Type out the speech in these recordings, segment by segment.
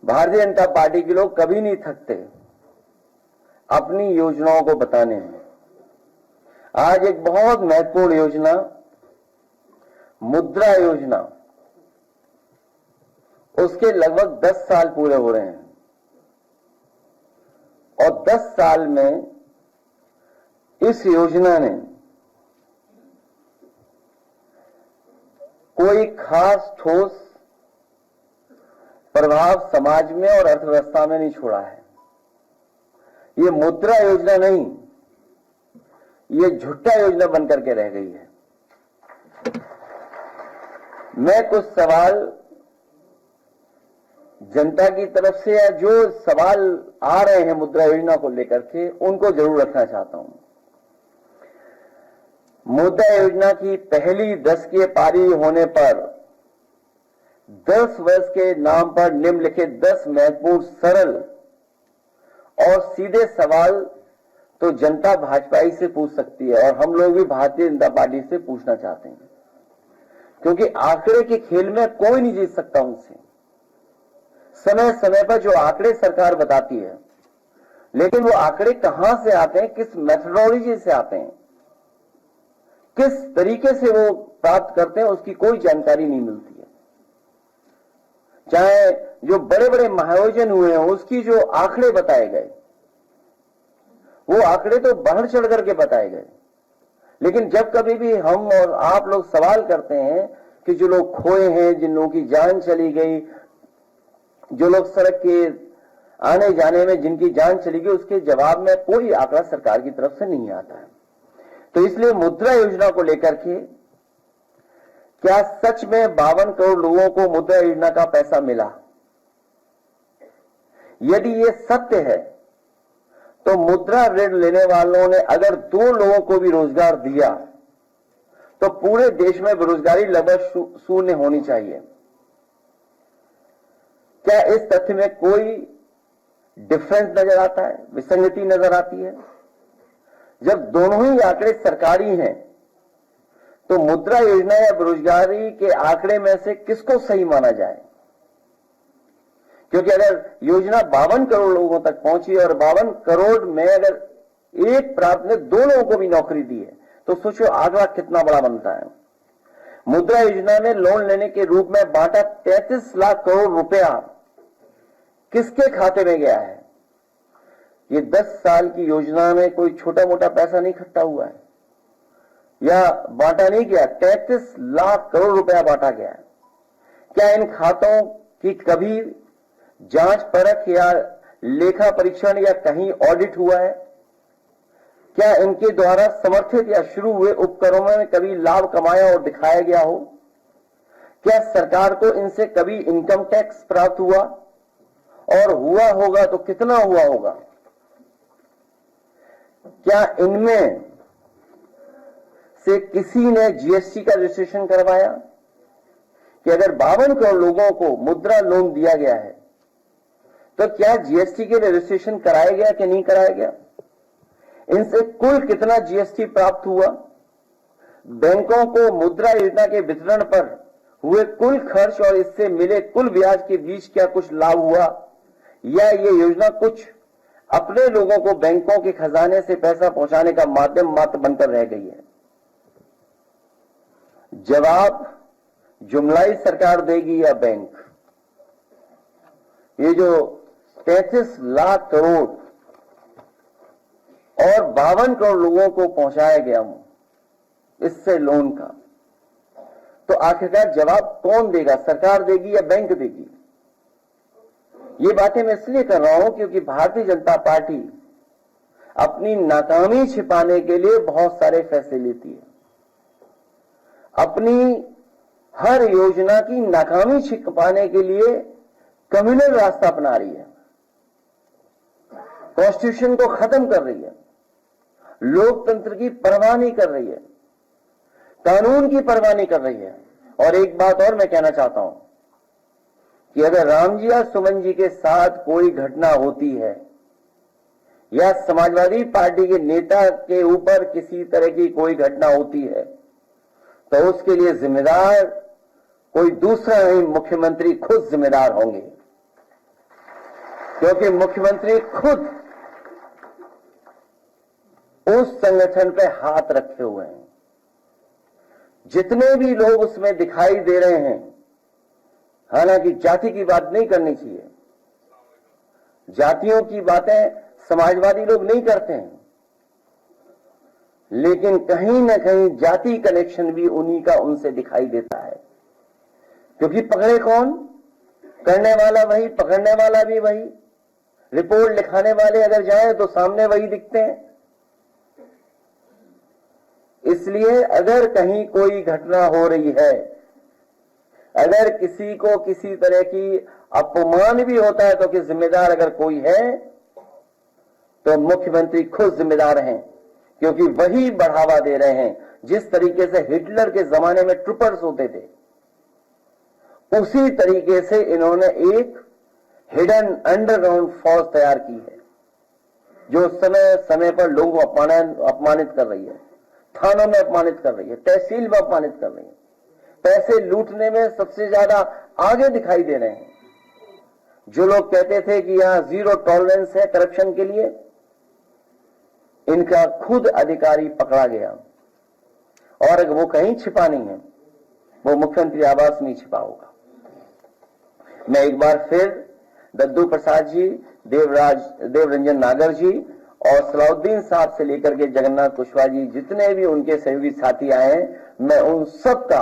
Bharatiya Janata party के लोग कभी नहीं थकते अपनी योजनाओं को बताने में। आज एक बहुत महत्वपूर्ण योजना मुद्रा योजना, उसके लगभग 10 साल पूरे हो रहे हैं और 10 साल में इस योजना ने कोई खास ठोस प्रभाव समाज में और अर्थव्यवस्था में नहीं छोड़ा है। ये मुद्रा योजना नहीं, ये झूठा योजना बनकर के रह गई है। मैं कुछ सवाल जनता की तरफ से या जो सवाल आ रहे हैं मुद्रा योजना को लेकर के, उनको जरूर रखना चाहता हूं। मुद्रा योजना की पहली दशकीय पारी होने पर 10 वर्ष के नाम पर निम्नलिखित 10 महत्वपूर्ण सरल और सीधे सवाल तो जनता भाजपाई से पूछ सकती है और हम लोग भी भारतीय जनता पार्टी से पूछना चाहते हैं, क्योंकि आंकड़े के खेल में कोई नहीं जीत सकता उनसे। समय समय पर जो आंकड़े सरकार बताती है, लेकिन वो आंकड़े कहां से आते हैं, किस मेथोडोलॉजी से आते हैं, किस तरीके से वो प्राप्त करते हैं, उसकी कोई जानकारी नहीं मिलती है। चाहे जो बड़े बड़े महाआयोजन हुए हैं उसकी जो आंकड़े बताए गए, वो आंकड़े तो बढ़ चढ़ करके बताए गए, लेकिन जब कभी भी हम और आप लोग सवाल करते हैं कि जो लोग खोए हैं, जिन लोगों की जान चली गई, जो लोग सड़क के आने जाने में जिनकी जान चली गई, उसके जवाब में कोई आंकड़ा सरकार की तरफ से नहीं आता है। तो इसलिए मुद्रा योजना को लेकर के क्या सच में 52 करोड़ लोगों को मुद्रा योजना का पैसा मिला? यदि ये सत्य है तो मुद्रा ऋण लेने वालों ने अगर 2 लोगों को भी रोजगार दिया तो पूरे देश में बेरोजगारी लगभग शून्य होनी चाहिए। क्या इस तथ्य में कोई डिफरेंस नजर आता है, विसंगति नजर आती है? जब दोनों ही आंकड़े सरकारी हैं तो मुद्रा योजना या बेरोजगारी के आंकड़े में से किसको सही माना जाए? क्योंकि अगर योजना 52 करोड़ लोगों तक पहुंची और 52 करोड़ में अगर एक प्राप्त ने 2 लोगों को भी नौकरी दी है तो सोचो आंकड़ा कितना बड़ा बनता है। मुद्रा योजना में लोन लेने के रूप में बांटा 33 लाख करोड़ रुपया किसके खाते में गया है? ये 10 साल की योजना में कोई छोटा मोटा पैसा नहीं इकट्ठा हुआ है या बांटा नहीं गया, 33 लाख करोड़ रुपया बांटा गया है। क्या इन खातों की कभी जांच परख या लेखा परीक्षण या कहीं ऑडिट हुआ है? क्या इनके द्वारा समर्थित या शुरू हुए उपक्रमों में कभी लाभ कमाया और दिखाया गया हो? क्या सरकार को इनसे कभी इनकम टैक्स प्राप्त हुआ और हुआ होगा तो कितना हुआ होगा? क्या इनमें से किसी ने जीएसटी का रजिस्ट्रेशन करवाया? कि अगर 52 करोड़ लोगों को मुद्रा लोन दिया गया है तो क्या जीएसटी के लिए रजिस्ट्रेशन कराया गया कि नहीं कराया गया? इनसे कुल कितना जीएसटी प्राप्त हुआ? बैंकों को मुद्रा योजना के वितरण पर हुए कुल खर्च और इससे मिले कुल ब्याज के बीच क्या कुछ लाभ हुआ, या ये योजना कुछ अपने लोगों को बैंकों के खजाने से पैसा पहुंचाने का माध्यम मात्र बनकर रह गई है? जवाब जुमलाई सरकार देगी या बैंक? ये जो 33 लाख करोड़ और 52 करोड़ लोगों को पहुंचाया गया इससे लोन का, तो आखिरकार जवाब कौन देगा? सरकार देगी या बैंक देगी? ये बातें मैं इसलिए कर रहा हूं क्योंकि भारतीय जनता पार्टी अपनी नाकामी छिपाने के लिए बहुत सारे फैसले लेती है। अपनी हर योजना की नाकामी छिपाने के लिए कम्युनल रास्ता अपना रही है, कॉन्स्टिट्यूशन को खत्म कर रही है, लोकतंत्र की परवाह नहीं कर रही है, कानून की परवाह नहीं कर रही है। और एक बात और मैं कहना चाहता हूं कि अगर राम जी या सुमन जी के साथ कोई घटना होती है या समाजवादी पार्टी के नेता के ऊपर किसी तरह की कोई घटना होती है तो उसके लिए जिम्मेदार कोई दूसरा नहीं, मुख्यमंत्री खुद जिम्मेदार होंगे। क्योंकि मुख्यमंत्री खुद उस संगठन पे हाथ रखे हुए हैं। जितने भी लोग उसमें दिखाई दे रहे हैं, हालांकि जाति की बात नहीं करनी चाहिए, जातियों की बातें समाजवादी लोग नहीं करते हैं, लेकिन कहीं न कहीं जाति कनेक्शन भी उन्हीं का उनसे दिखाई देता है। क्योंकि पकड़े कौन? करने वाला वही, पकड़ने वाला भी वही, रिपोर्ट लिखाने वाले अगर जाएं तो सामने वही दिखते हैं। इसलिए अगर कहीं कोई घटना हो रही है, अगर किसी को किसी तरह की अपमान भी होता है, तो कि जिम्मेदार अगर कोई है तो मुख्यमंत्री खुद जिम्मेदार हैं, क्योंकि वही बढ़ावा दे रहे हैं। जिस तरीके से हिटलर के जमाने में ट्रूपर्स होते थे, उसी तरीके से इन्होंने एक हिडन अंडरग्राउंड फोर्स तैयार की है, जो समय समय पर लोगों को अपमानित कर रही है, थानों में अपमानित कर रही है, तहसील में अपमानित कर रही है, पैसे लूटने में सबसे ज्यादा आगे दिखाई दे रहे हैं। जो लोग कहते थे कि यहां जीरो टॉलरेंस है करप्शन के लिए, इनका खुद अधिकारी पकड़ा गया, और वो कहीं छिपा नहीं है, वो मुख्यमंत्री आवास में छिपा होगा। मैं एक बार फिर दद्दू प्रसाद जी, देवरंजन नागर जी और सलाउद्दीन साहब से लेकर के जगन्नाथ कुशवाहा जी, जितने भी उनके सहयोगी साथी आए हैं, मैं उन सब का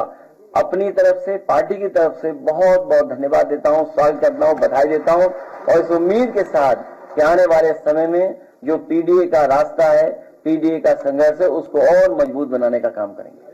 अपनी तरफ से, पार्टी की तरफ से बहुत बहुत धन्यवाद देता हूं, स्वागत करता हूं, बधाई देता हूं, और इस उम्मीद के साथ कि आने वाले समय में जो पीडीए का रास्ता है, पीडीए का संघर्ष है, उसको और मजबूत बनाने का काम करेंगे।